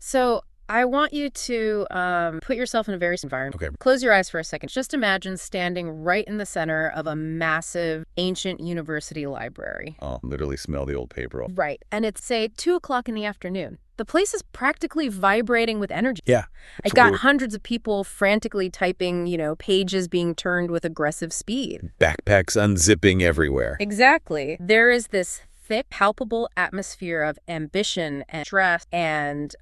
So I want you to put yourself in a very environment. Okay. Close your eyes for a second. Just imagine standing right in the center of a massive ancient university library. Oh, literally smell the old paper. Right. And it's, say, 2 o'clock in the afternoon. The place is practically vibrating with energy. Yeah. I got hundreds of people frantically typing, pages being turned with aggressive speed. Backpacks unzipping everywhere. Exactly. There is this thick, palpable atmosphere of ambition and stress and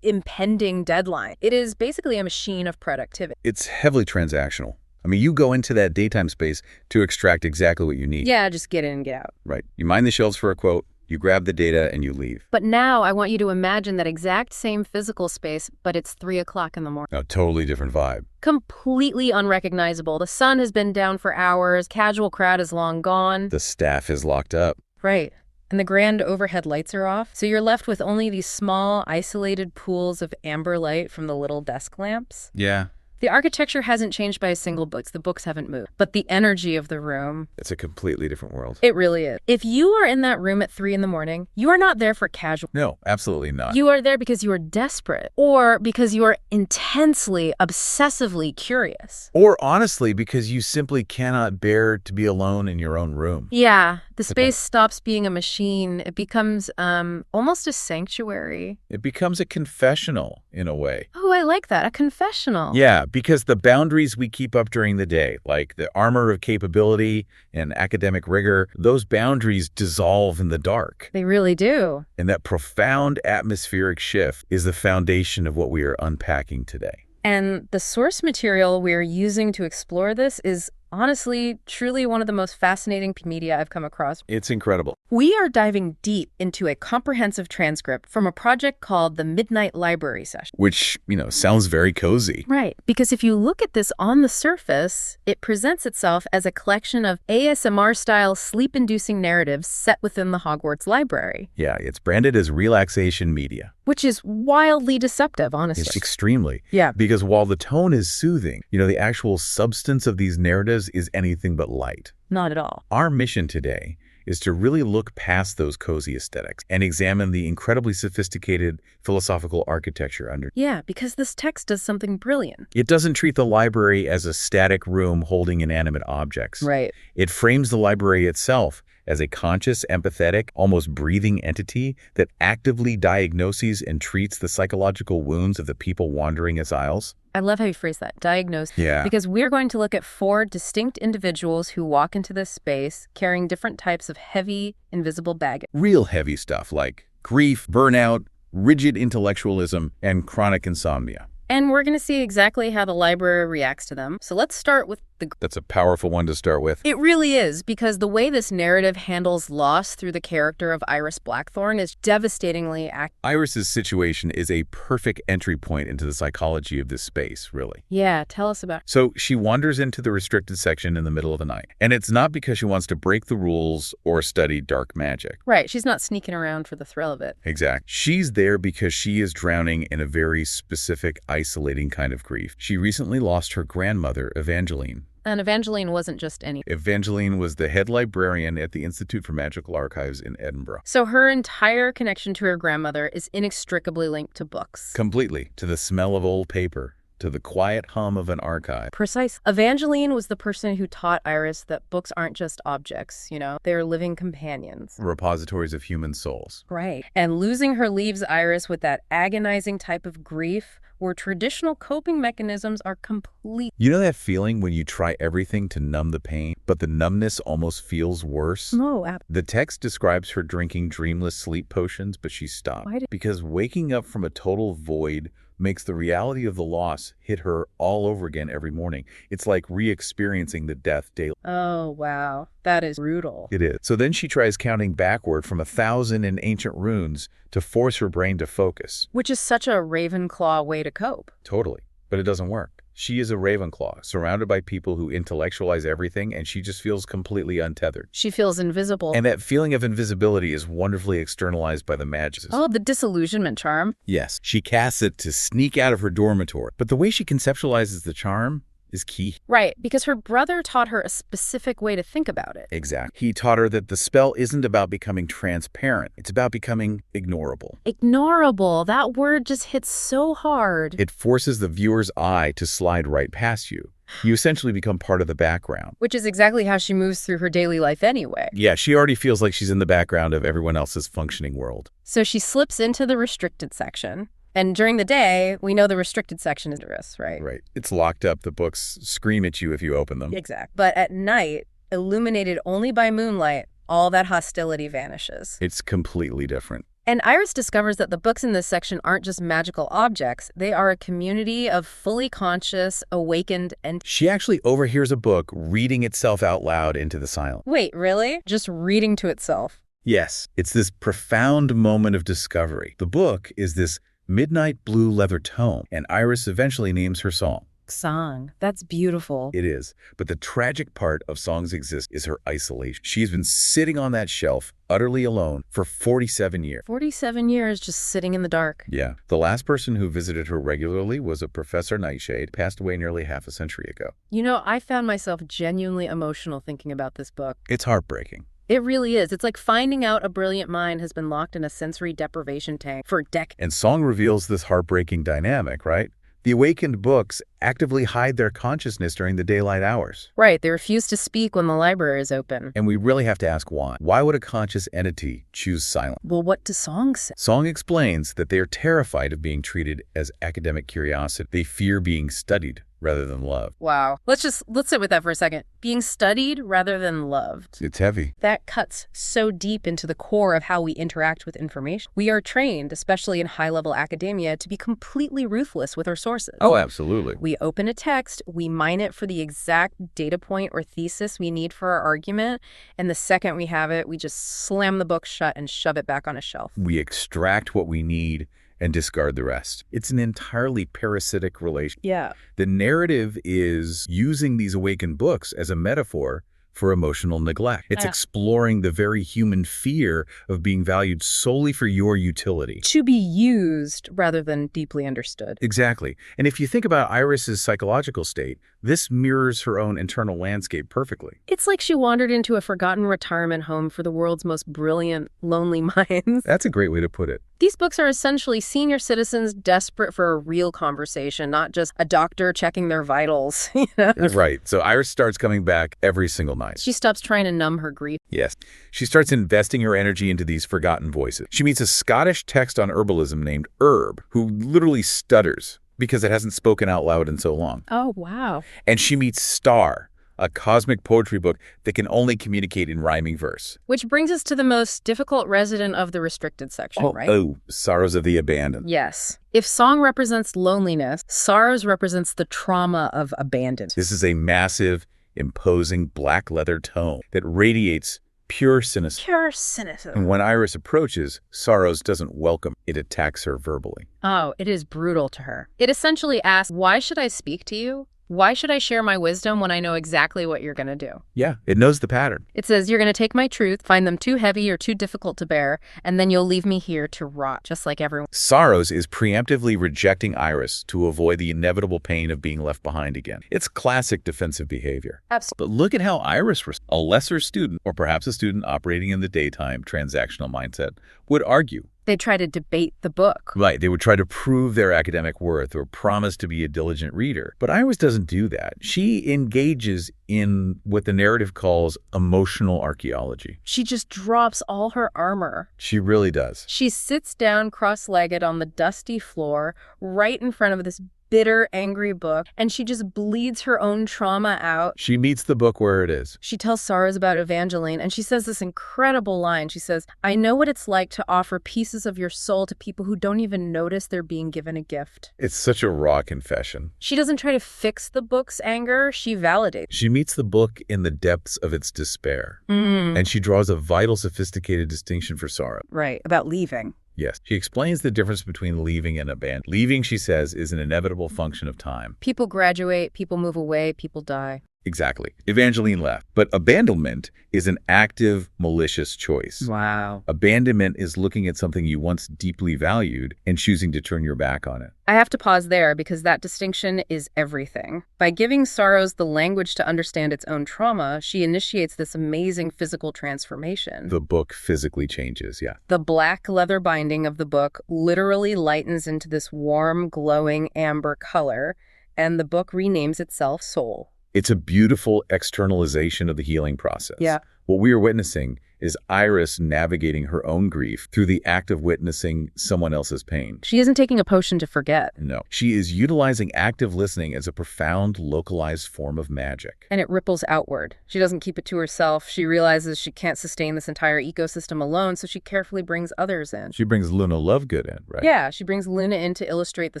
impending deadline. It is basically a machine of productivity. It's heavily transactional. I mean, you go into that daytime space to extract exactly what you need. Yeah, just get in and get out. Right. You mine the shelves for a quote, you grab the data, and you leave. But now I want you to imagine that exact same physical space, but it's 3 o'clock in the morning. A totally different vibe. Completely unrecognizable. The sun has been down for hours. Casual crowd is long gone. The staff is locked up. Right. And the grand overhead lights are off, so you're left with only these small, isolated pools of amber light from the little desk lamps. Yeah. The architecture hasn't changed by a single book. The books haven't moved. But the energy of the room... It's a completely different world. It really is. If you are in that room at 3 in the morning, you are not there for casual... No, absolutely not. You are there because you are desperate, or because you are intensely, obsessively curious. Or honestly, because you simply cannot bear to be alone in your own room. Yeah. The space stops being a machine. It becomes almost a sanctuary. It becomes a confessional, in a way. Oh, I like that. A confessional. Yeah, because the boundaries we keep up during the day, like the armor of capability and academic rigor, those boundaries dissolve in the dark. They really do. And that profound atmospheric shift is the foundation of what we are unpacking today. And the source material we're using to explore this is honestly, truly one of the most fascinating media I've come across. It's incredible. We are diving deep into a comprehensive transcript from a project called the Midnight Library Session. Which, sounds very cozy. Right, because if you look at this on the surface, it presents itself as a collection of ASMR-style sleep-inducing narratives set within the Hogwarts library. Yeah, it's branded as relaxation media. Which is wildly deceptive, honestly. It's extremely. Yeah. Because while the tone is soothing, the actual substance of these narratives is anything but light. Not at all. Our mission today is to really look past those cozy aesthetics and examine the incredibly sophisticated philosophical architecture under. Yeah, because this text does something brilliant. It doesn't treat the library as a static room holding inanimate objects. Right. It frames the library itself as a conscious, empathetic, almost breathing entity that actively diagnoses and treats the psychological wounds of the people wandering its aisles. I love how you phrase that, diagnose. Yeah. Because we're going to look at 4 distinct individuals who walk into this space carrying different types of heavy, invisible baggage. Real heavy stuff like grief, burnout, rigid intellectualism, and chronic insomnia. And we're going to see exactly how the library reacts to them. So let's start with the... That's a powerful one to start with. It really is, because the way this narrative handles loss through the character of Iris Blackthorne is devastatingly accurate. Iris's situation is a perfect entry point into the psychology of this space, really. Yeah, tell us about it. So she wanders into the restricted section in the middle of the night. And it's not because she wants to break the rules or study dark magic. Right, she's not sneaking around for the thrill of it. Exactly. She's there because she is drowning in a very specific, isolating kind of grief. She recently lost her grandmother, Evangeline. And Evangeline wasn't just any. Evangeline was the head librarian at the Institute for Magical Archives in Edinburgh. So her entire connection to her grandmother is inextricably linked to books. Completely. To the smell of old paper, to the quiet hum of an archive. Precise. Evangeline was the person who taught Iris that books aren't just objects, they're living companions. Repositories of human souls. Right. And losing her leaves Iris with that agonizing type of grief where traditional coping mechanisms are complete. You know that feeling when you try everything to numb the pain, but the numbness almost feels worse? No, The text describes her drinking dreamless sleep potions, but she stopped. Because waking up from a total void makes the reality of the loss hit her all over again every morning. It's like re-experiencing the death daily. Oh, wow. That is brutal. It is. So then she tries counting backward from 1,000 in ancient runes to force her brain to focus. Which is such a Ravenclaw way to cope. Totally. But it doesn't work. She is a Ravenclaw, surrounded by people who intellectualize everything, and she just feels completely untethered. She feels invisible. And that feeling of invisibility is wonderfully externalized by the Magus. Oh, the disillusionment charm. Yes, she casts it to sneak out of her dormitory. But the way she conceptualizes the charm is key. Right, because her brother taught her a specific way to think about it. Exactly. He taught her that the spell isn't about becoming transparent. It's about becoming ignorable. Ignorable. That word just hits so hard. It forces the viewer's eye to slide right past you. You essentially become part of the background. Which is exactly how she moves through her daily life anyway. Yeah, she already feels like she's in the background of everyone else's functioning world. So she slips into the restricted section. And during the day, we know the restricted section is dangerous, right? Right. It's locked up. The books scream at you if you open them. Exactly. But at night, illuminated only by moonlight, all that hostility vanishes. It's completely different. And Iris discovers that the books in this section aren't just magical objects. They are a community of fully conscious, awakened, and... She actually overhears a book reading itself out loud into the silence. Wait, really? Just reading to itself? Yes. It's this profound moment of discovery. The book is this midnight blue leather tome, and Iris eventually names her song. Song. That's beautiful. It is. But the tragic part of Song's existence is her isolation. She's been sitting on that shelf, utterly alone, for 47 years. 47 years just sitting in the dark. Yeah. The last person who visited her regularly was a Professor Nightshade, passed away nearly half a century ago. You know, I found myself genuinely emotional thinking about this book. It's heartbreaking. It really is. It's like finding out a brilliant mind has been locked in a sensory deprivation tank for decades. And Song reveals this heartbreaking dynamic, right? The awakened books actively hide their consciousness during the daylight hours. Right, they refuse to speak when the library is open. And we really have to ask why. Why would a conscious entity choose silence? Well, what does Song say? Song explains that they are terrified of being treated as academic curiosity. They fear being studied rather than loved. Wow. Let's sit with that for a second. Being studied rather than loved. It's heavy. That cuts so deep into the core of how we interact with information. We are trained, especially in high-level academia, to be completely ruthless with our sources. Oh, absolutely. We open a text, we mine it for the exact data point or thesis we need for our argument, and the second we have it, we just slam the book shut and shove it back on a shelf. We extract what we need and discard the rest. It's an entirely parasitic relation. Yeah. The narrative is using these awakened books as a metaphor for emotional neglect. It's exploring the very human fear of being valued solely for your utility. To be used rather than deeply understood. Exactly. And if you think about Iris's psychological state, this mirrors her own internal landscape perfectly. It's like she wandered into a forgotten retirement home for the world's most brilliant, lonely minds. That's a great way to put it. These books are essentially senior citizens desperate for a real conversation, not just a doctor checking their vitals. You know? Right. So Iris starts coming back every single night. She stops trying to numb her grief. Yes. She starts investing her energy into these forgotten voices. She meets a Scottish text on herbalism named Herb, who literally stutters because it hasn't spoken out loud in so long. Oh, wow. And she meets Star, a cosmic poetry book that can only communicate in rhyming verse. Which brings us to the most difficult resident of the restricted section, right? Oh, Sorrows of the Abandoned. Yes. If Song represents loneliness, Sorrows represents the trauma of abandonment. This is a massive, imposing black leather tome that radiates pure cynicism. Pure cynicism. And when Iris approaches, Sorrows doesn't welcome. It attacks her verbally. Oh, it is brutal to her. It essentially asks, why should I speak to you? Why should I share my wisdom when I know exactly what you're going to do? Yeah, it knows the pattern. It says you're going to take my truth, find them too heavy or too difficult to bear, and then you'll leave me here to rot, just like everyone. Sorrows is preemptively rejecting Iris to avoid the inevitable pain of being left behind again. It's classic defensive behavior. Absolutely. But look at how Iris, a lesser student, or perhaps a student operating in the daytime transactional mindset, would argue. They try to debate the book. Right. They would try to prove their academic worth or promise to be a diligent reader. But Iris doesn't do that. She engages in what the narrative calls emotional archaeology. She just drops all her armor. She really does. She sits down cross-legged on the dusty floor right in front of this bitter, angry book, and she just bleeds her own trauma out. She meets the book where it is. She tells Sorrows about Evangeline, and she says this incredible line. She says, I know what it's like to offer pieces of your soul to people who don't even notice they're being given a gift. It's such a raw confession. She doesn't try to fix the book's anger, she validates. She meets the book in the depths of its despair, and she draws a vital, sophisticated distinction for sorrow. Right, about leaving. Yes. She explains the difference between leaving and abandon. Leaving, she says, is an inevitable function of time. People graduate, people move away, people die. Exactly. Evangeline left. But abandonment is an active, malicious choice. Wow. Abandonment is looking at something you once deeply valued and choosing to turn your back on it. I have to pause there because that distinction is everything. By giving sorrows the language to understand its own trauma, she initiates this amazing physical transformation. The book physically changes, yeah. The black leather binding of the book literally lightens into this warm, glowing amber color, and the book renames itself Soul. It's a beautiful externalization of the healing process. Yeah. What we are witnessing is Iris navigating her own grief through the act of witnessing someone else's pain. She isn't taking a potion to forget. No. She is utilizing active listening as a profound, localized form of magic. And it ripples outward. She doesn't keep it to herself. She realizes she can't sustain this entire ecosystem alone, so she carefully brings others in. She brings Luna Lovegood in, right? Yeah, she brings Luna in to illustrate the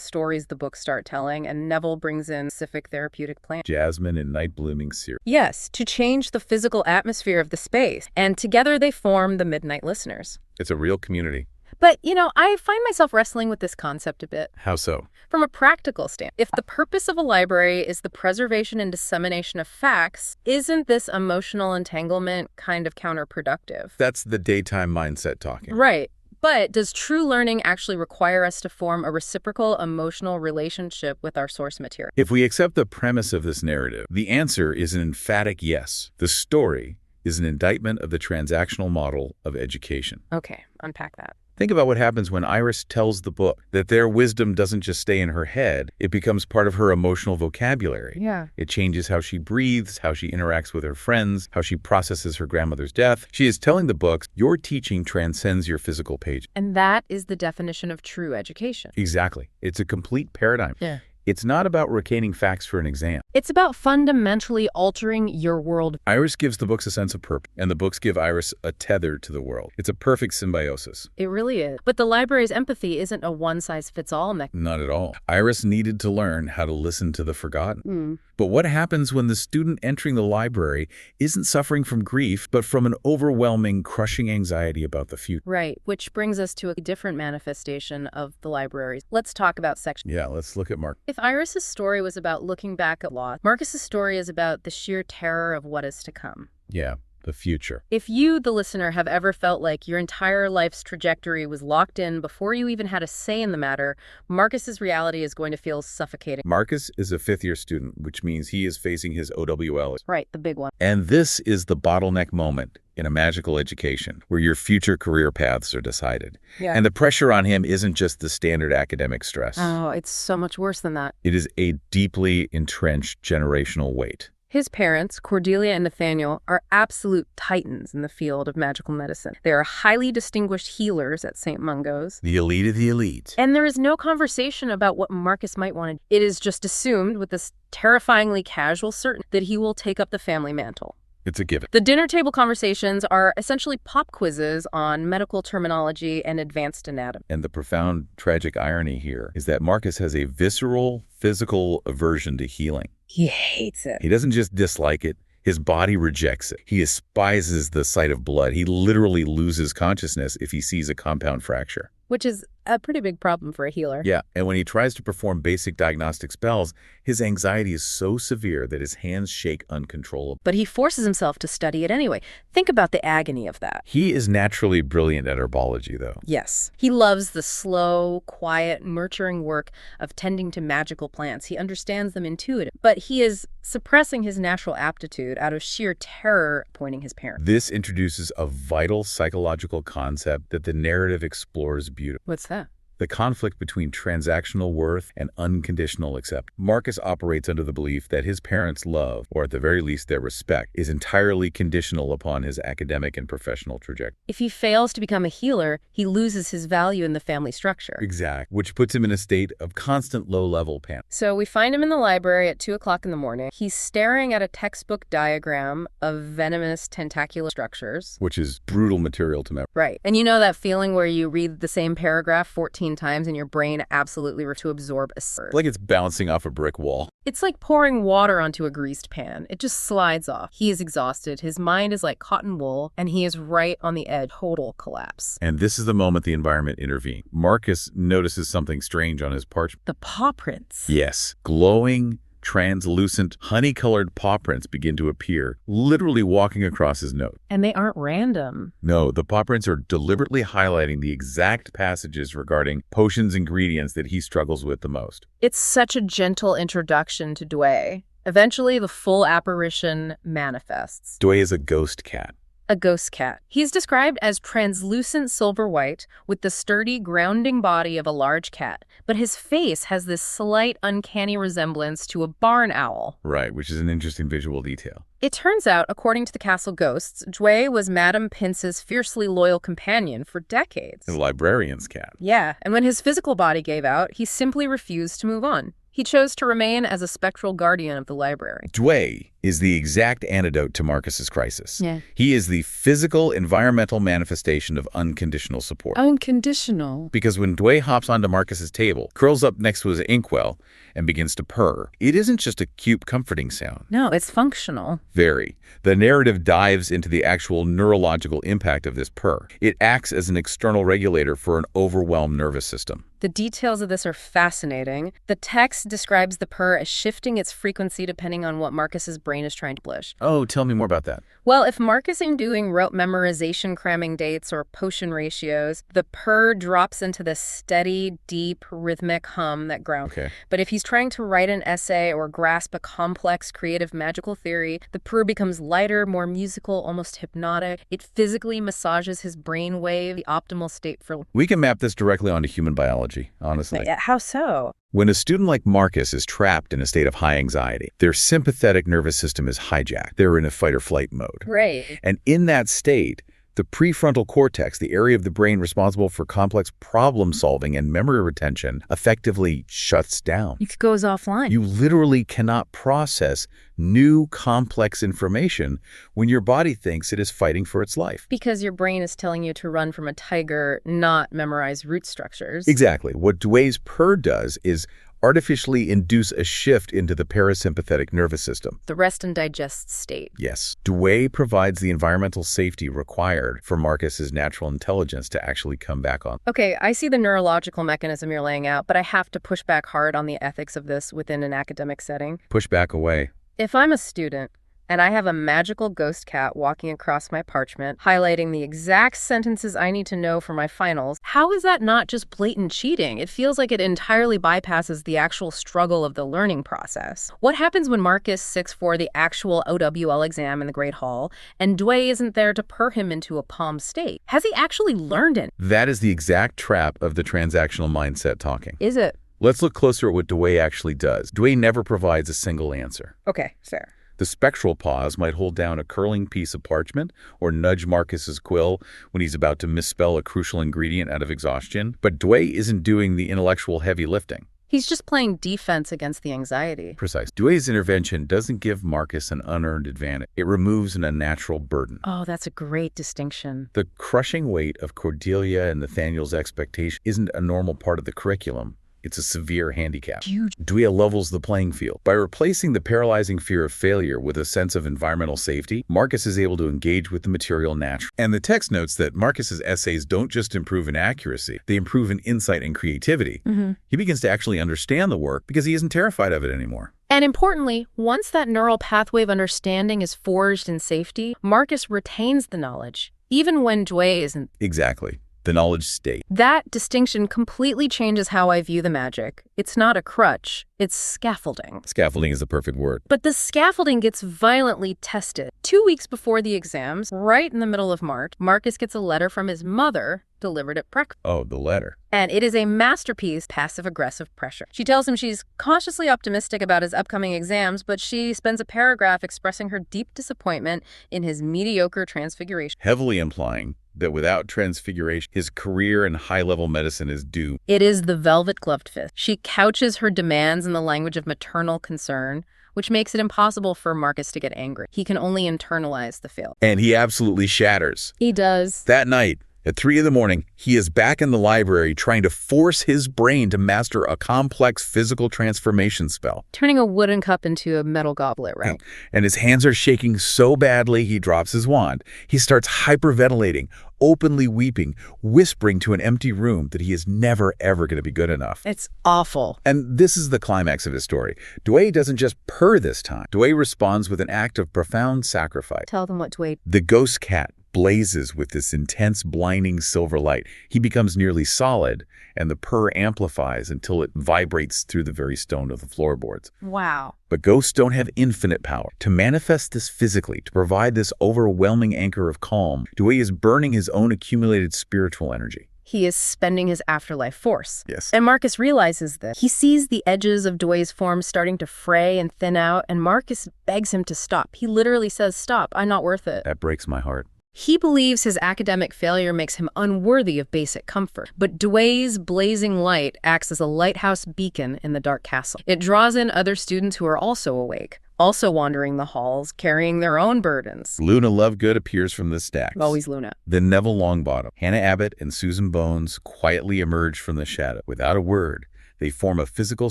stories the books start telling, and Neville brings in specific therapeutic plants. Jasmine and night blooming syrup. Yes, to change the physical atmosphere of the space. And together they form the Midnight Listeners. It's a real community. But, I find myself wrestling with this concept a bit. How so? From a practical standpoint, if the purpose of a library is the preservation and dissemination of facts, isn't this emotional entanglement kind of counterproductive? That's the daytime mindset talking. Right. But does true learning actually require us to form a reciprocal emotional relationship with our source material? If we accept the premise of this narrative, the answer is an emphatic yes. The story is an indictment of the transactional model of education. Okay, unpack that. Think about what happens when Iris tells the book that their wisdom doesn't just stay in her head, it becomes part of her emotional vocabulary. Yeah. It changes how she breathes, how she interacts with her friends, how she processes her grandmother's death. She is telling the books, your teaching transcends your physical page. And that is the definition of true education. Exactly. It's a complete paradigm. Yeah. It's not about retaining facts for an exam. It's about fundamentally altering your world. Iris gives the books a sense of purpose, and the books give Iris a tether to the world. It's a perfect symbiosis. It really is. But the library's empathy isn't a one-size-fits-all mechanism. Not at all. Iris needed to learn how to listen to the forgotten. But what happens when the student entering the library isn't suffering from grief, but from an overwhelming, crushing anxiety about the future? Right, which brings us to a different manifestation of the library. Let's talk about section. Yeah, let's look at Mark. If Iris's story was about looking back at loss, Marcus's story is about the sheer terror of what is to come. Yeah, the future. If you, the listener, have ever felt like your entire life's trajectory was locked in before you even had a say in the matter, Marcus's reality is going to feel suffocating. Marcus is a fifth-year student, which means he is facing his OWL. Right, the big one. And this is the bottleneck moment in a magical education where your future career paths are decided. Yeah. And the pressure on him isn't just the standard academic stress. Oh, it's so much worse than that. It is a deeply entrenched generational weight. His parents, Cordelia and Nathaniel, are absolute titans in the field of magical medicine. They are highly distinguished healers at St. Mungo's. The elite of the elite. And there is no conversation about what Marcus might want to do. It is just assumed with this terrifyingly casual certainty that he will take up the family mantle. It's a given. The dinner table conversations are essentially pop quizzes on medical terminology and advanced anatomy. And the profound tragic irony here is that Marcus has a visceral, physical aversion to healing. He hates it. He doesn't just dislike it. His body rejects it. He despises the sight of blood. He literally loses consciousness if he sees a compound fracture. Which is a pretty big problem for a healer. Yeah, and when he tries to perform basic diagnostic spells, his anxiety is so severe that his hands shake uncontrollably. But he forces himself to study it anyway. Think about the agony of that. He is naturally brilliant at herbology, though. Yes. He loves the slow, quiet, nurturing work of tending to magical plants. He understands them intuitively. But he is suppressing his natural aptitude out of sheer terror pointing his parents. This introduces a vital psychological concept that the narrative explores beautifully. What's that? The conflict between transactional worth and unconditional acceptance. Marcus operates under the belief that his parents' love, or at the very least their respect, is entirely conditional upon his academic and professional trajectory. If he fails to become a healer, he loses his value in the family structure. Exact, which puts him in a state of constant low-level panic. So we find him in the library at 2 o'clock in the morning. He's staring at a textbook diagram of venomous tentacular structures. Which is brutal material to memorize. Right. And you know that feeling where you read the same paragraph 14 times and your brain absolutely to absorb a Like it's bouncing off a brick wall. It's like pouring water onto a greased pan. It just slides off. He is exhausted. His mind is like cotton wool, and he is right on the edge. Total collapse. And this is the moment the environment intervenes. Marcus notices something strange on his parchment. The paw prints. Yes, glowing, translucent, honey-colored paw prints begin to appear, literally walking across his note. And they aren't random. No, the paw prints are deliberately highlighting the exact passages regarding potions ingredients that he struggles with the most. It's such a gentle introduction to Dway. Eventually, the full apparition manifests. Dway is a ghost cat. A ghost cat. He's described as translucent silver white with the sturdy, grounding body of a large cat, but his face has this slight, uncanny resemblance to a barn owl. Right, which is an interesting visual detail. It turns out, according to the castle ghosts, Dway was Madame Pince's fiercely loyal companion for decades. The librarian's cat. Yeah, and when his physical body gave out, he simply refused to move on. He chose to remain as a spectral guardian of the library. Dway is the exact antidote to Marcus's crisis. Yeah. He is the physical, environmental manifestation of unconditional support. Unconditional. Because when Dway hops onto Marcus's table, curls up next to his inkwell, and begins to purr, it isn't just a cute, comforting sound. No, it's functional. Very. The narrative dives into the actual neurological impact of this purr. It acts as an external regulator for an overwhelmed nervous system. The details of this are fascinating. The text describes the purr as shifting its frequency depending on what Marcus's brain is trying to accomplish. Oh, tell me more about that. Well, if Marcus is doing rote memorization cramming dates or potion ratios, the purr drops into the steady, deep, rhythmic hum that grounds. Okay. But if he's trying to write an essay or grasp a complex, creative, magical theory, the purr becomes lighter, more musical, almost hypnotic. It physically massages his brain wave, the optimal state for... We can map this directly onto human biology, honestly. How so? When a student like Marcus is trapped in a state of high anxiety, their sympathetic nervous system is hijacked. They're in a fight-or-flight mode. Right. And in that state, the prefrontal cortex, the area of the brain responsible for complex problem-solving and memory retention, effectively shuts down. It goes offline. You literally cannot process new, complex information when your body thinks it is fighting for its life. Because your brain is telling you to run from a tiger, not memorize root structures. Exactly. What Dway's purr does is artificially induce a shift into the parasympathetic nervous system. The rest and digest state. Yes. Dway provides the environmental safety required for Marcus's natural intelligence to actually come back on. Okay, I see the neurological mechanism you're laying out, but I have to push back hard on the ethics of this within an academic setting. Push back away. If I'm a student, and I have a magical ghost cat walking across my parchment, highlighting the exact sentences I need to know for my finals, how is that not just blatant cheating? It feels like it entirely bypasses the actual struggle of the learning process. What happens when Marcus sits for the actual OWL exam in the Great Hall, and Dway isn't there to purr him into a palm state? Has he actually learned it? That is the exact trap of the transactional mindset talking. Is it? Let's look closer at what Dway actually does. Dway never provides a single answer. Okay, fair. The spectral pause might hold down a curling piece of parchment or nudge Marcus's quill when he's about to misspell a crucial ingredient out of exhaustion. But Dway isn't doing the intellectual heavy lifting. He's just playing defense against the anxiety. Precise. Dway's intervention doesn't give Marcus an unearned advantage. It removes an unnatural burden. Oh, that's a great distinction. The crushing weight of Cordelia and Nathaniel's expectation isn't a normal part of the curriculum. It's a severe handicap. Huge. Dway levels the playing field. By replacing the paralyzing fear of failure with a sense of environmental safety, Marcus is able to engage with the material naturally. And the text notes that Marcus's essays don't just improve in accuracy, they improve in insight and creativity. He begins to actually understand the work because he isn't terrified of it anymore. And importantly, once that neural pathway of understanding is forged in safety, Marcus retains the knowledge, even when Dway isn't. Exactly. The knowledge state. That distinction completely changes how I view the magic. It's not a crutch, it's scaffolding. Scaffolding is the perfect word. But the scaffolding gets violently tested. 2 weeks before the exams, right in the middle of March, Marcus gets a letter from his mother delivered at breakfast. Oh, the letter. And it is a masterpiece, passive-aggressive pressure. She tells him she's cautiously optimistic about his upcoming exams, but she spends a paragraph expressing her deep disappointment in his mediocre transfiguration. Heavily implying that without transfiguration, his career in high-level medicine is doomed. It is the velvet-gloved fist. She couches her demands in the language of maternal concern, which makes it impossible for Marcus to get angry. He can only internalize the fail. And he absolutely shatters. He does. That night, At 3 in the morning, he is back in the library trying to force his brain to master a complex physical transformation spell. Turning a wooden cup into a metal goblet, right? And his hands are shaking so badly he drops his wand. He starts hyperventilating, openly weeping, whispering to an empty room that he is never, ever going to be good enough. It's awful. And this is the climax of his story. Dwayne doesn't just purr this time. Dwayne responds with an act of profound sacrifice. Tell them what Dwayne... The ghost cat blazes with this intense, blinding silver light. He becomes nearly solid, and the purr amplifies until it vibrates through the very stone of the floorboards. Wow. But ghosts don't have infinite power. To manifest this physically, to provide this overwhelming anchor of calm, Dwayne is burning his own accumulated spiritual energy. He is spending his afterlife force. Yes. And Marcus realizes this. He sees the edges of Dwayne's form starting to fray and thin out, and Marcus begs him to stop. He literally says, "Stop, I'm not worth it." That breaks my heart. He believes his academic failure makes him unworthy of basic comfort. But Dwayne's blazing light acts as a lighthouse beacon in the dark castle. It draws in other students who are also awake, also wandering the halls, carrying their own burdens. Luna Lovegood appears from the stacks. Always Luna. Then Neville Longbottom, Hannah Abbott, and Susan Bones quietly emerge from the shadow. Without a word, they form a physical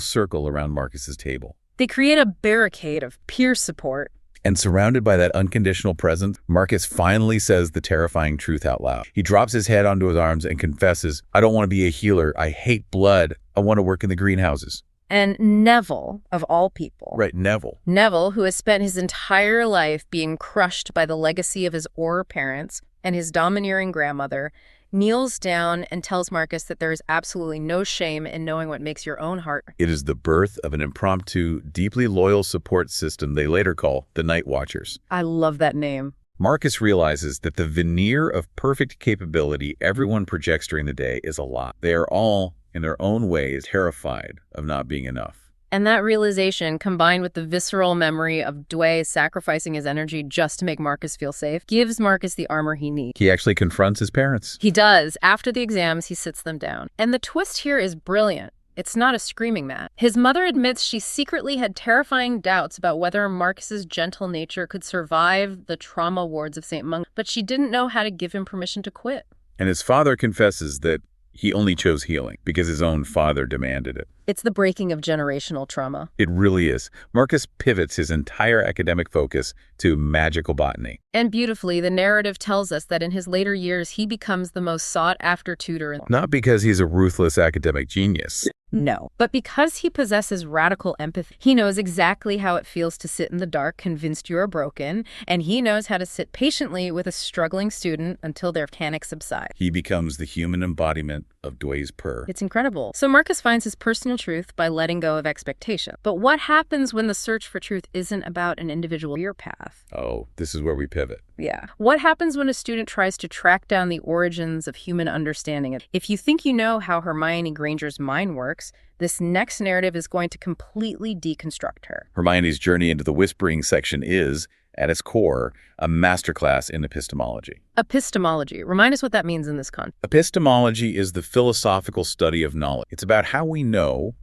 circle around Marcus's table. They create a barricade of peer support. And surrounded by that unconditional presence, Marcus finally says the terrifying truth out loud. He drops his head onto his arms and confesses, "I don't want to be a healer. I hate blood. I want to work in the greenhouses." And Neville, of all people. Right, Neville. Neville, who has spent his entire life being crushed by the legacy of his Auror parents and his domineering grandmother, kneels down and tells Marcus that there is absolutely no shame in knowing what makes your own heart. It is the birth of an impromptu, deeply loyal support system they later call the Night Watchers. I love that name. Marcus realizes that the veneer of perfect capability everyone projects during the day is a lie. They are all, in their own ways, terrified of not being enough. And that realization, combined with the visceral memory of Dwayne sacrificing his energy just to make Marcus feel safe, gives Marcus the armor he needs. He actually confronts his parents. He does. After the exams, he sits them down. And the twist here is brilliant. It's not a screaming match. His mother admits she secretly had terrifying doubts about whether Marcus's gentle nature could survive the trauma wards of St. Mungo, but she didn't know how to give him permission to quit. And his father confesses that he only chose healing because his own father demanded it. It's the breaking of generational trauma. It really is. Marcus pivots his entire academic focus to magical botany. And beautifully, the narrative tells us that in his later years, he becomes the most sought-after tutor. Not because he's a ruthless academic genius. No. But because he possesses radical empathy, he knows exactly how it feels to sit in the dark, convinced you are broken, and he knows how to sit patiently with a struggling student until their panic subsides. He becomes the human embodiment of Dwayne's purr. It's incredible. So Marcus finds his personal truth by letting go of expectation. But what happens when the search for truth isn't about an individual career path? Oh, this is where we pivot. Yeah. What happens when a student tries to track down the origins of human understanding? If you think you know how Hermione Granger's mind works, this next narrative is going to completely deconstruct her. Hermione's journey into the whispering section is, at its core, a masterclass in epistemology. Epistemology. Remind us what that means in this context. Epistemology is the philosophical study of knowledge. It's about how we know,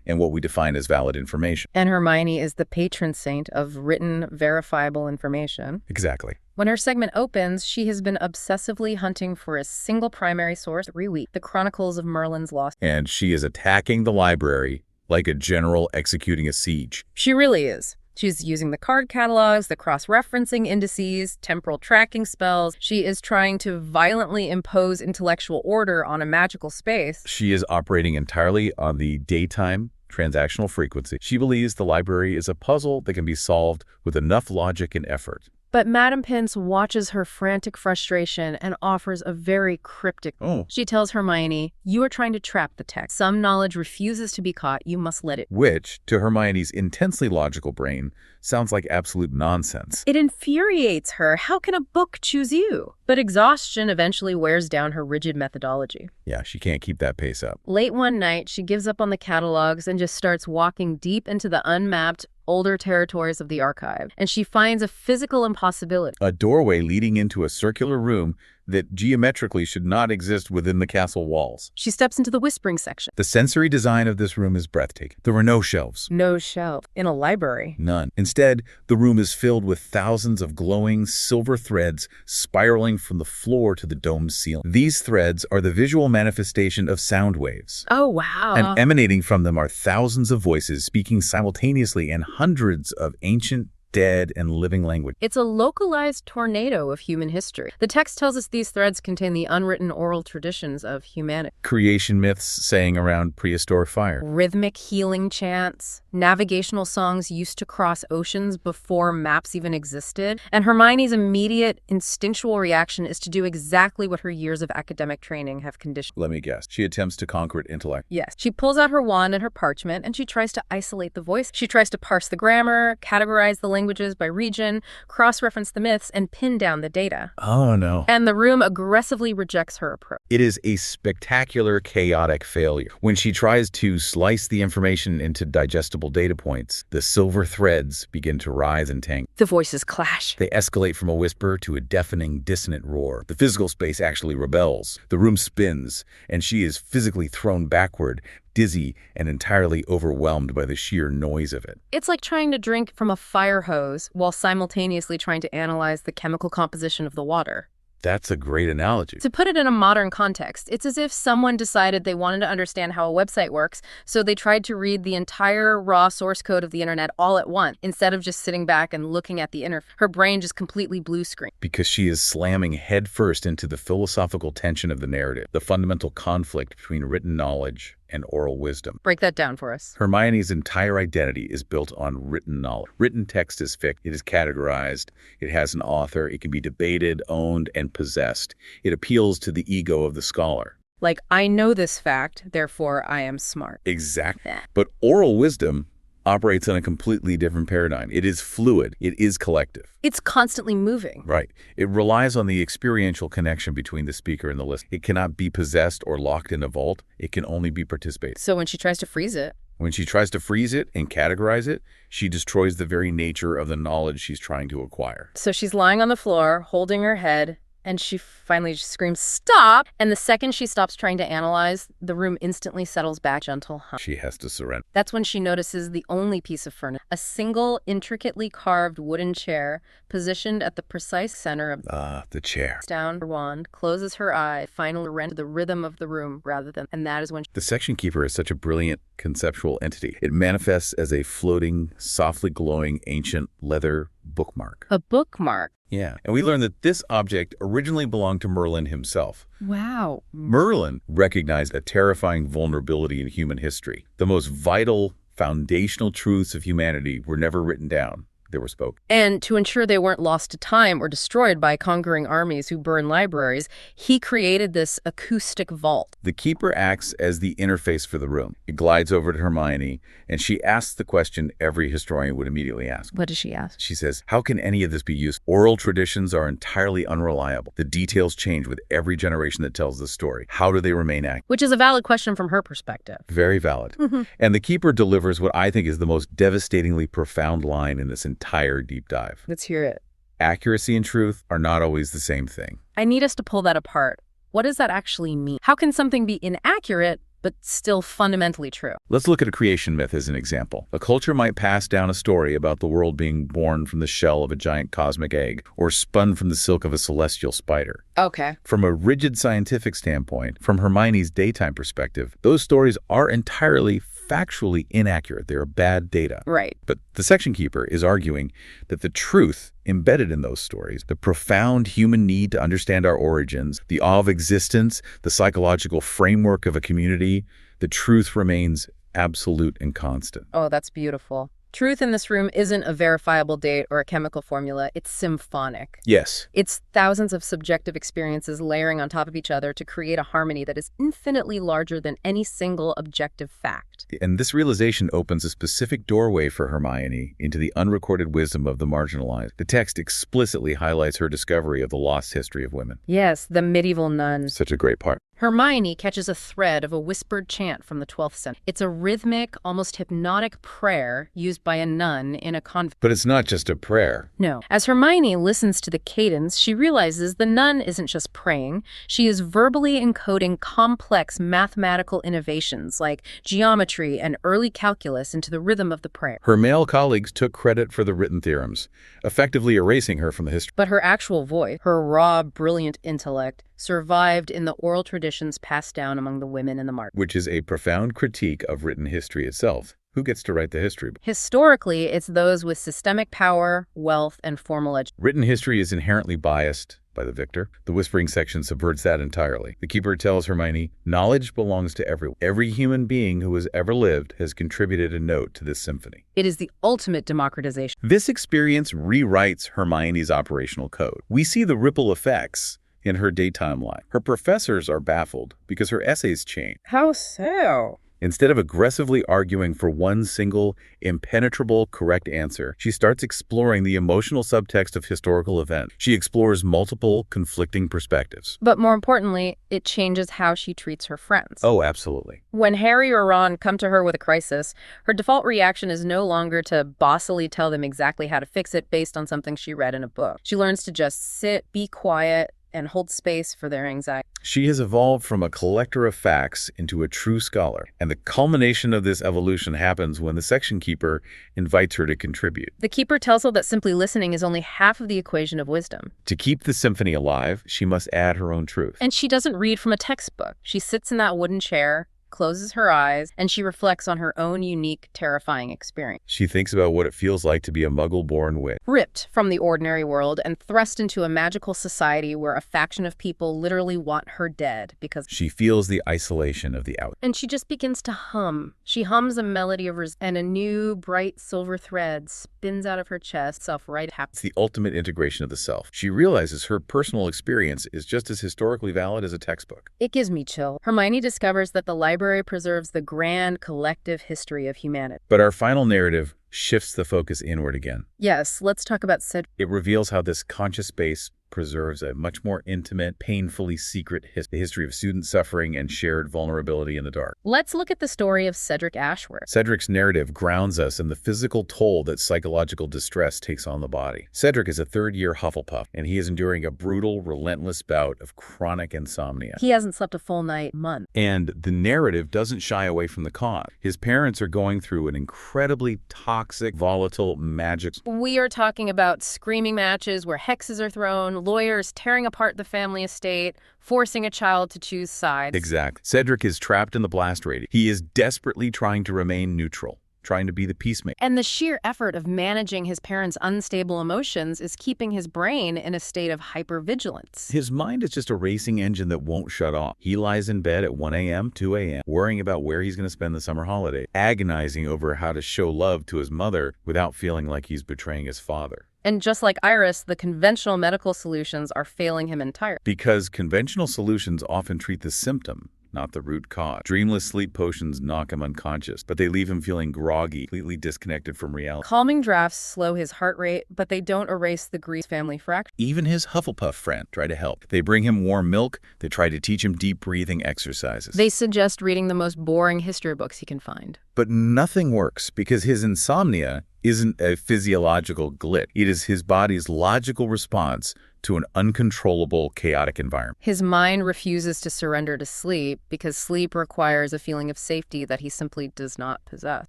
and what we define as valid information. And Hermione is the patron saint of written, verifiable information. Exactly. When her segment opens, she has been obsessively hunting for a single primary source every week, the Chronicles of Merlin's Lost. And she is attacking the library like a general executing a siege. She really is. She's using the card catalogs, the cross-referencing indices, temporal tracking spells. She is trying to violently impose intellectual order on a magical space. She is operating entirely on the daytime transactional frequency. She believes the library is a puzzle that can be solved with enough logic and effort. But Madame Pince watches her frantic frustration and offers a very cryptic. She tells Hermione, "You are trying to trap the text. Some knowledge refuses to be caught. You must let it." Which, to Hermione's intensely logical brain, sounds like absolute nonsense. It infuriates her. How can a book choose you? But exhaustion eventually wears down her rigid methodology. Yeah, she can't keep that pace up. Late one night, she gives up on the catalogs and just starts walking deep into the unmapped, older territories of the archive. And she finds a physical impossibility. A doorway leading into a circular room that geometrically should not exist within the castle walls. She steps into the whispering section. The sensory design of this room is breathtaking. There were no shelves. No shelf. In a library. None. Instead, the room is filled with thousands of glowing silver threads spiraling from the floor to the domed ceiling. These threads are the visual manifestation of sound waves. Oh, wow. And emanating from them are thousands of voices speaking simultaneously in hundreds of ancient, dead, and living language. It's a localized tornado of human history. The text tells us these threads contain the unwritten oral traditions of humanity. Creation myths saying around prehistoric fire. Rhythmic healing chants, navigational songs used to cross oceans before maps even existed. And Hermione's immediate instinctual reaction is to do exactly what her years of academic training have conditioned. Let me guess. She attempts to conquer intellect. Yes. She pulls out her wand and her parchment, and she tries to isolate the voice. She tries to parse the grammar, categorize the languages by region, cross-reference the myths, and pin down the data. Oh, no. And the room aggressively rejects her approach. It is a spectacular, chaotic failure. When she tries to slice the information into digestible data points, the silver threads begin to rise and tangle. The voices clash. They escalate from a whisper to a deafening, dissonant roar. The physical space actually rebels. The room spins, and she is physically thrown backward, dizzy and entirely overwhelmed by the sheer noise of it. It's like trying to drink from a fire hose while simultaneously trying to analyze the chemical composition of the water. That's a great analogy. To put it in a modern context, it's as if someone decided they wanted to understand how a website works, so they tried to read the entire raw source code of the internet all at once, instead of just sitting back and looking at the interface. Her brain just completely blue screen. Because she is slamming headfirst into the philosophical tension of the narrative, the fundamental conflict between written knowledge and oral wisdom. Break that down for us. Hermione's entire identity is built on written knowledge. Written text is fixed. It is categorized. It has an author. It can be debated, owned, and possessed. It appeals to the ego of the scholar. Like, I know this fact, therefore I am smart. Exactly. But oral wisdom operates on a completely different paradigm. It is fluid. It is collective. It's constantly moving. Right. It relies on the experiential connection between the speaker and the listener. It cannot be possessed or locked in a vault. It can only be participated. So when she tries to freeze it and categorize it, she destroys the very nature of the knowledge she's trying to acquire. So she's lying on the floor, holding her head, and she finally just screams, "Stop!" And the second she stops trying to analyze, the room instantly settles back, gentle hum. She has to surrender. That's when she notices the only piece of furniture, a single intricately carved wooden chair positioned at the precise center of the chair. Down her wand, closes her eye, finally rent the rhythm of the room rather than, and that is when The section keeper is such a brilliant conceptual entity. It manifests as a floating, softly glowing ancient leather bookmark. A bookmark. Yeah, and we learned that this object originally belonged to Merlin himself. Wow. Merlin recognized a terrifying vulnerability in human history. The most vital, foundational truths of humanity were never written down. They were spoken. And to ensure they weren't lost to time or destroyed by conquering armies who burn libraries, he created this acoustic vault. The keeper acts as the interface for the room. It glides over to Hermione, and she asks the question every historian would immediately ask. What does she ask? She says, how can any of this be used? Oral traditions are entirely unreliable. The details change with every generation that tells the story. How do they remain accurate? Which is a valid question from her perspective. Very valid. And the keeper delivers what I think is the most devastatingly profound line in this entire deep dive. Let's hear it. Accuracy and truth are not always the same thing. I need us to pull that apart. What does that actually mean? How can something be inaccurate but still fundamentally true? Let's look at a creation myth as an example. A culture might pass down a story about the world being born from the shell of a giant cosmic egg or spun from the silk of a celestial spider. Okay. From a rigid scientific standpoint, from Hermione's daytime perspective, those stories are entirely factually inaccurate. They are bad data. Right. But the section keeper is arguing that the truth embedded in those stories, the profound human need to understand our origins, the awe of existence, the psychological framework of a community, the truth remains absolute and constant. Oh, that's beautiful. Truth in this room isn't a verifiable date or a chemical formula. It's symphonic. Yes. It's thousands of subjective experiences layering on top of each other to create a harmony that is infinitely larger than any single objective fact. And this realization opens a specific doorway for Hermione into the unrecorded wisdom of the marginalized. The text explicitly highlights her discovery of the lost history of women. Yes, the medieval nun. Such a great part. Hermione catches a thread of a whispered chant from the 12th century. It's a rhythmic, almost hypnotic prayer used by a nun in a convent. But it's not just a prayer. No. As Hermione listens to the cadence, she realizes the nun isn't just praying. She is verbally encoding complex mathematical innovations like geometry and early calculus into the rhythm of the prayer. Her male colleagues took credit for the written theorems, effectively erasing her from the history. But her actual voice, her raw, brilliant intellect, survived in the oral traditions passed down among the women in the market. Which is a profound critique of written history itself. Who gets to write the history? Historically, it's those with systemic power, wealth, and formal education. Written history is inherently biased by the victor. The whispering section subverts that entirely. The keeper tells Hermione, knowledge belongs to everyone. Every human being who has ever lived has contributed a note to this symphony. It is the ultimate democratization. This experience rewrites Hermione's operational code. We see the ripple effects in her daytime life. Her professors are baffled because her essays change. How so? Instead of aggressively arguing for one single, impenetrable, correct answer, she starts exploring the emotional subtext of historical events. She explores multiple, conflicting perspectives. But more importantly, it changes how she treats her friends. Oh, absolutely. When Harry or Ron come to her with a crisis, her default reaction is no longer to bossily tell them exactly how to fix it based on something she read in a book. She learns to just sit, be quiet, and hold space for their anxiety. She has evolved from a collector of facts into a true scholar, and the culmination of this evolution happens when the section keeper invites her to contribute. The keeper tells her that simply listening is only half of the equation of wisdom. To keep the symphony alive, she must add her own truth. And she doesn't read from a textbook. She sits in that wooden chair, closes her eyes, and she reflects on her own unique, terrifying experience. She thinks about what it feels like to be a muggle-born witch. Ripped from the ordinary world and thrust into a magical society where a faction of people literally want her dead because she feels the isolation of the out. And she just begins to hum. She hums a melody of and a new, bright silver thread spins out of her chest, self-right. It's the ultimate integration of the self. She realizes her personal experience is just as historically valid as a textbook. It gives me chill. Hermione discovers that the library preserves the grand collective history of humanity. But our final narrative shifts the focus inward again. Yes, let's talk about Cedric. It reveals how this conscious space preserves a much more intimate, painfully secret history of student suffering and shared vulnerability in the dark. Let's look at the story of Cedric Ashworth. Cedric's narrative grounds us in the physical toll that psychological distress takes on the body. Cedric is a third-year Hufflepuff, and he is enduring a brutal, relentless bout of chronic insomnia. He hasn't slept a full night in months. And the narrative doesn't shy away from the con. His parents are going through an incredibly toxic, volatile magic. We are talking about screaming matches where hexes are thrown, lawyers tearing apart the family estate, forcing a child to choose sides. Exactly. Cedric is trapped in the blast radius. He is desperately trying to remain neutral, trying to be the peacemaker. And the sheer effort of managing his parents' unstable emotions is keeping his brain in a state of hypervigilance. His mind is just a racing engine that won't shut off. He lies in bed at 1 a.m., 2 a.m., worrying about where he's going to spend the summer holiday, agonizing over how to show love to his mother without feeling like he's betraying his father. And just like Iris, the conventional medical solutions are failing him entirely. Because conventional solutions often treat the symptom, not the root cause. Dreamless sleep potions knock him unconscious, but they leave him feeling groggy, completely disconnected from reality. Calming drafts slow his heart rate, but they don't erase the Grease family fracture. Even his Hufflepuff friend try to help. They bring him warm milk. They try to teach him deep breathing exercises. They suggest reading the most boring history books he can find. But nothing works because his insomnia isn't a physiological glitch. It is his body's logical response to an uncontrollable, chaotic environment. His mind refuses to surrender to sleep because sleep requires a feeling of safety that he simply does not possess.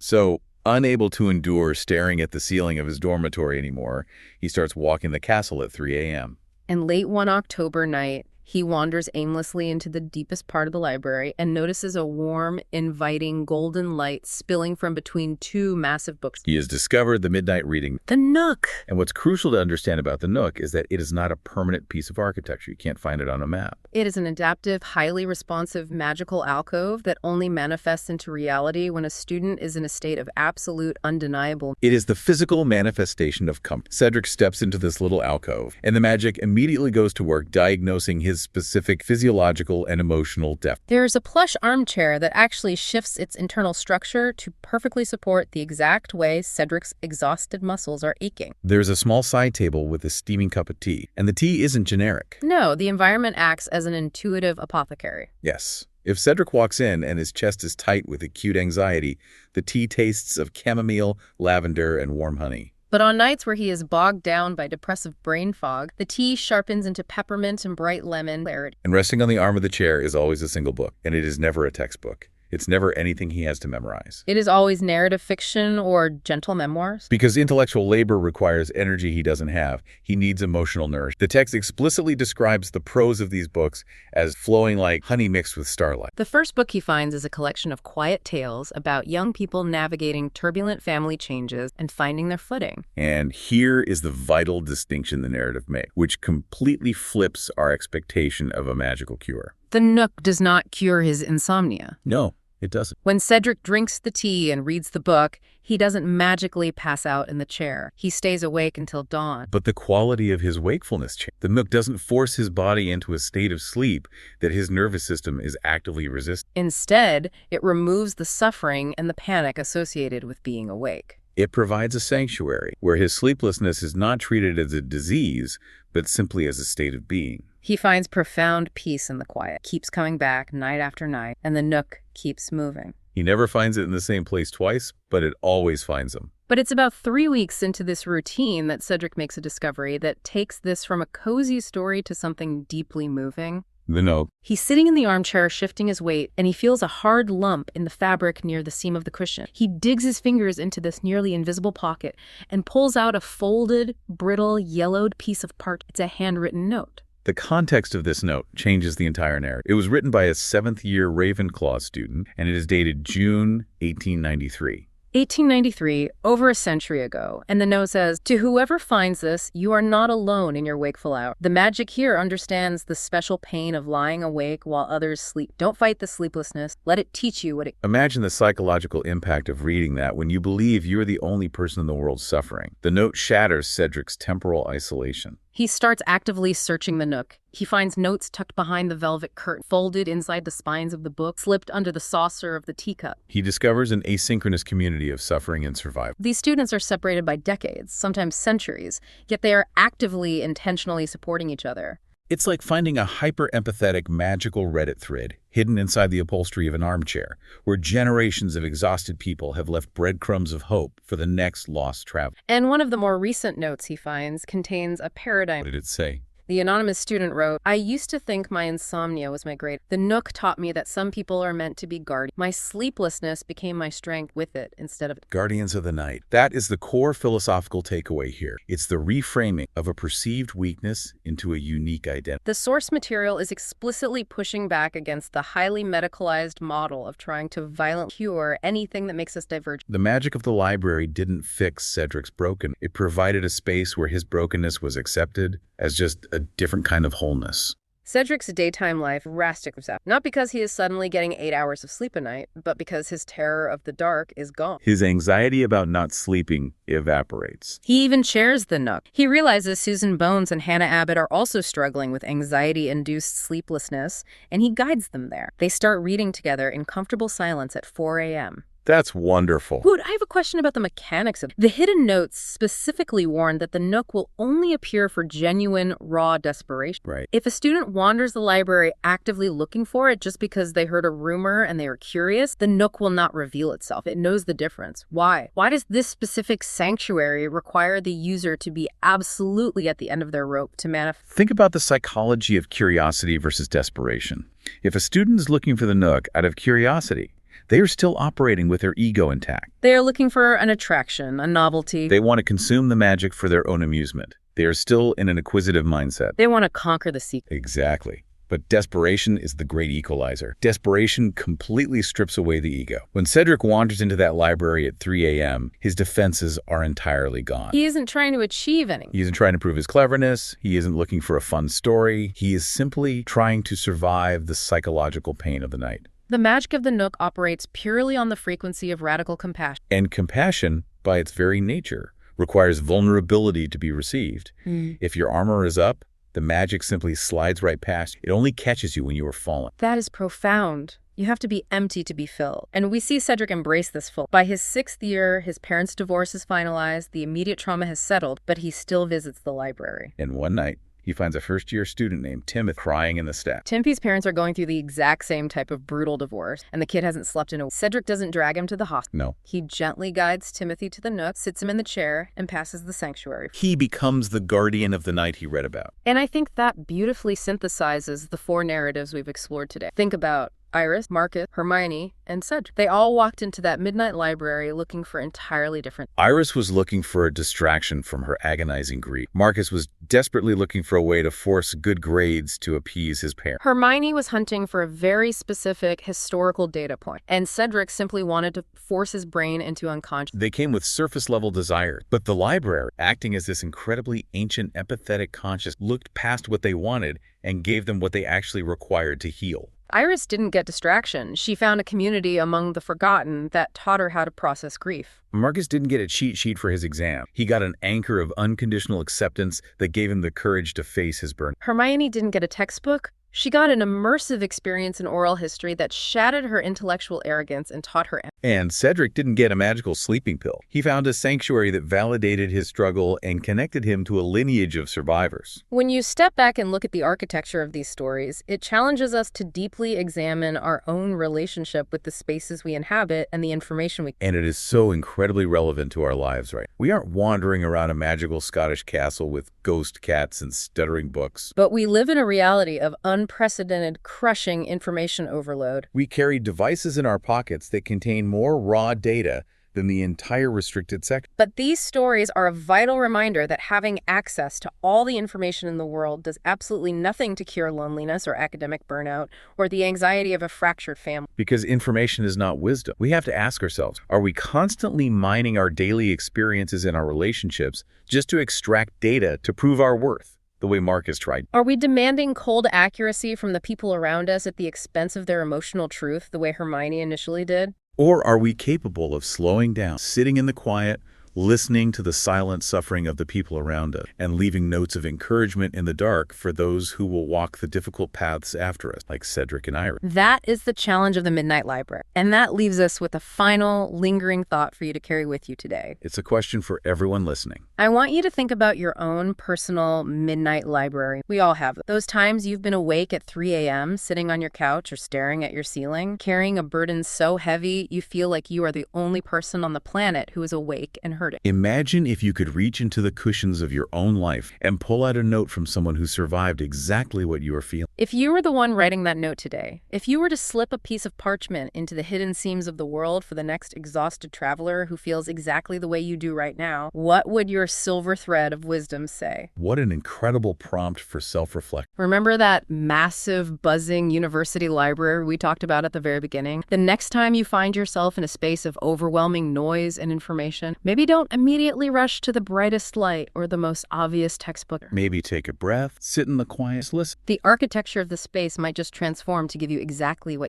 So, unable to endure staring at the ceiling of his dormitory anymore, he starts walking the castle at 3 a.m. And late one October night, he wanders aimlessly into the deepest part of the library and notices a warm, inviting golden light spilling from between two massive books. He has discovered the midnight reading. The Nook! And what's crucial to understand about the Nook is that it is not a permanent piece of architecture. You can't find it on a map. It is an adaptive, highly responsive, magical alcove that only manifests into reality when a student is in a state of absolute, undeniable. It is the physical manifestation of comfort. Cedric steps into this little alcove, and the magic immediately goes to work diagnosing his his specific physiological and emotional depth. There's a plush armchair that actually shifts its internal structure to perfectly support the exact way Cedric's exhausted muscles are aching. There's a small side table with a steaming cup of tea, and the tea isn't generic. No, the environment acts as an intuitive apothecary. Yes. If Cedric walks in and his chest is tight with acute anxiety, the tea tastes of chamomile, lavender, and warm honey. But on nights where he is bogged down by depressive brain fog, the tea sharpens into peppermint and bright lemon clarity. And resting on the arm of the chair is always a single book, and it is never a textbook. It's never anything he has to memorize. It is always narrative fiction or gentle memoirs. Because intellectual labor requires energy he doesn't have, he needs emotional nourishment. The text explicitly describes the prose of these books as flowing like honey mixed with starlight. The first book he finds is a collection of quiet tales about young people navigating turbulent family changes and finding their footing. And here is the vital distinction the narrative makes, which completely flips our expectation of a magical cure. The Nook does not cure his insomnia. No, it doesn't. When Cedric drinks the tea and reads the book, he doesn't magically pass out in the chair. He stays awake until dawn. But the quality of his wakefulness changes. The Nook doesn't force his body into a state of sleep that his nervous system is actively resisting. Instead, it removes the suffering and the panic associated with being awake. It provides a sanctuary where his sleeplessness is not treated as a disease, but simply as a state of being. He finds profound peace in the quiet, keeps coming back night after night, and the Nook keeps moving. He never finds it in the same place twice, but it always finds him. But it's about 3 weeks into this routine that Cedric makes a discovery that takes this from a cozy story to something deeply moving. The Nook. He's sitting in the armchair shifting his weight, and he feels a hard lump in the fabric near the seam of the cushion. He digs his fingers into this nearly invisible pocket and pulls out a folded, brittle, yellowed piece of parchment. It's a handwritten note. The context of this note changes the entire narrative. It was written by a 7th-year Ravenclaw student, and it is dated June 1893. 1893, over a century ago, and the note says, "To whoever finds this, you are not alone in your wakeful hour. The magic here understands the special pain of lying awake while others sleep. Don't fight the sleeplessness. Let it teach you what it..." Imagine the psychological impact of reading that when you believe you're the only person in the world suffering. The note shatters Cedric's temporal isolation. He starts actively searching the Nook. He finds notes tucked behind the velvet curtain, folded inside the spines of the book, slipped under the saucer of the teacup. He discovers an asynchronous community of suffering and survival. These students are separated by decades, sometimes centuries, yet they are actively, intentionally supporting each other. It's like finding a hyper-empathetic, magical Reddit thread hidden inside the upholstery of an armchair, where generations of exhausted people have left breadcrumbs of hope for the next lost traveler. And one of the more recent notes he finds contains a paradigm. What did it say? The anonymous student wrote, "I used to think my insomnia was my great. The Nook taught me that some people are meant to be guardians. My sleeplessness became my strength with it instead of..." Guardians of the night. That is the core philosophical takeaway here. It's the reframing of a perceived weakness into a unique identity. The source material is explicitly pushing back against the highly medicalized model of trying to violently cure anything that makes us divergent. The magic of the library didn't fix Cedric's broken. It provided a space where his brokenness was accepted as just a different kind of wholeness. Cedric's daytime life drastically out, not because he is suddenly getting 8 hours of sleep a night, but because his terror of the dark is gone. His anxiety about not sleeping evaporates. He even shares the Nook. He realizes Susan Bones and Hannah Abbott are also struggling with anxiety-induced sleeplessness, and he guides them there. They start reading together in comfortable silence at 4 a.m. That's wonderful. Good. I have a question about the mechanics of it. The hidden notes specifically warn that the Nook will only appear for genuine, raw desperation. Right. If a student wanders the library actively looking for it just because they heard a rumor and they were curious, the Nook will not reveal itself. It knows the difference. Why? Why does this specific sanctuary require the user to be absolutely at the end of their rope to manifest? Think about the psychology of curiosity versus desperation. If a student is looking for the Nook out of curiosity, they are still operating with their ego intact. They are looking for an attraction, a novelty. They want to consume the magic for their own amusement. They are still in an acquisitive mindset. They want to conquer the secret. Exactly. But desperation is the great equalizer. Desperation completely strips away the ego. When Cedric wanders into that library at 3 a.m., his defenses are entirely gone. He isn't trying to achieve anything. He isn't trying to prove his cleverness. He isn't looking for a fun story. He is simply trying to survive the psychological pain of the night. The magic of the Nook operates purely on the frequency of radical compassion. And compassion, by its very nature, requires vulnerability to be received. If your armor is up, The magic simply slides right past you. It only catches you when you are falling. That is profound. You have to be empty to be filled. And we see Cedric embrace this full. By his 6th year, his parents' divorce is finalized, the immediate trauma has settled, but he still visits the library. And one night, he finds a first-year student named Timothy crying in the steps. Timothy's parents are going through the exact same type of brutal divorce, and the kid hasn't slept in a week. Cedric doesn't drag him to the hospital. No. He gently guides Timothy to the nook, sits him in the chair, and passes the sanctuary. He becomes the guardian of the night he read about. And I think that beautifully synthesizes the 4 narratives we've explored today. Think about Iris, Marcus, Hermione, and Cedric. They all walked into that midnight library looking for entirely different. Iris was looking for a distraction from her agonizing grief. Marcus was desperately looking for a way to force good grades to appease his parents. Hermione was hunting for a very specific historical data point, and Cedric simply wanted to force his brain into unconscious. They came with surface-level desires, but the library, acting as this incredibly ancient, empathetic conscious, looked past what they wanted and gave them what they actually required to heal. Iris didn't get distraction. She found a community among the forgotten that taught her how to process grief. Marcus didn't get a cheat sheet for his exam. He got an anchor of unconditional acceptance that gave him the courage to face his burnout. Hermione didn't get a textbook. She got an immersive experience in oral history that shattered her intellectual arrogance and taught her. And Cedric didn't get a magical sleeping pill. He found a sanctuary that validated his struggle and connected him to a lineage of survivors. When you step back and look at the architecture of these stories, it challenges us to deeply examine our own relationship with the spaces we inhabit and the information we. And it is so incredibly relevant to our lives, right? We aren't wandering around a magical Scottish castle with ghost cats and stuttering books. But we live in a reality of unprecedented, crushing information overload. We carry devices in our pockets that contain more raw data than the entire restricted section. But these stories are a vital reminder that having access to all the information in the world does absolutely nothing to cure loneliness or academic burnout or the anxiety of a fractured family. Because information is not wisdom. We have to ask ourselves, are we constantly mining our daily experiences and our relationships just to extract data to prove our worth, the way Marcus tried? Are we demanding cold accuracy from the people around us at the expense of their emotional truth, the way Hermione initially did? Or are we capable of slowing down, sitting in the quiet, listening to the silent suffering of the people around us, and leaving notes of encouragement in the dark for those who will walk the difficult paths after us, like Cedric and Iris? That is the challenge of the Midnight Library. And that leaves us with a final, lingering thought for you to carry with you today. It's a question for everyone listening. I want you to think about your own personal midnight library. We all have those times you've been awake at 3 a.m., sitting on your couch or staring at your ceiling, carrying a burden so heavy you feel like you are the only person on the planet who is awake and hurting. Imagine if you could reach into the cushions of your own life and pull out a note from someone who survived exactly what you are feeling. If you were the one writing that note today, if you were to slip a piece of parchment into the hidden seams of the world for the next exhausted traveler who feels exactly the way you do right now, what would your silver thread of wisdom say? What an incredible prompt for self-reflection. Remember that massive, buzzing university library we talked about at the very beginning? The next time you find yourself in a space of overwhelming noise and information, maybe don't immediately rush to the brightest light or the most obvious textbook. Maybe take a breath, sit in the quiet, listen. The architecture of the space might just transform to give you exactly what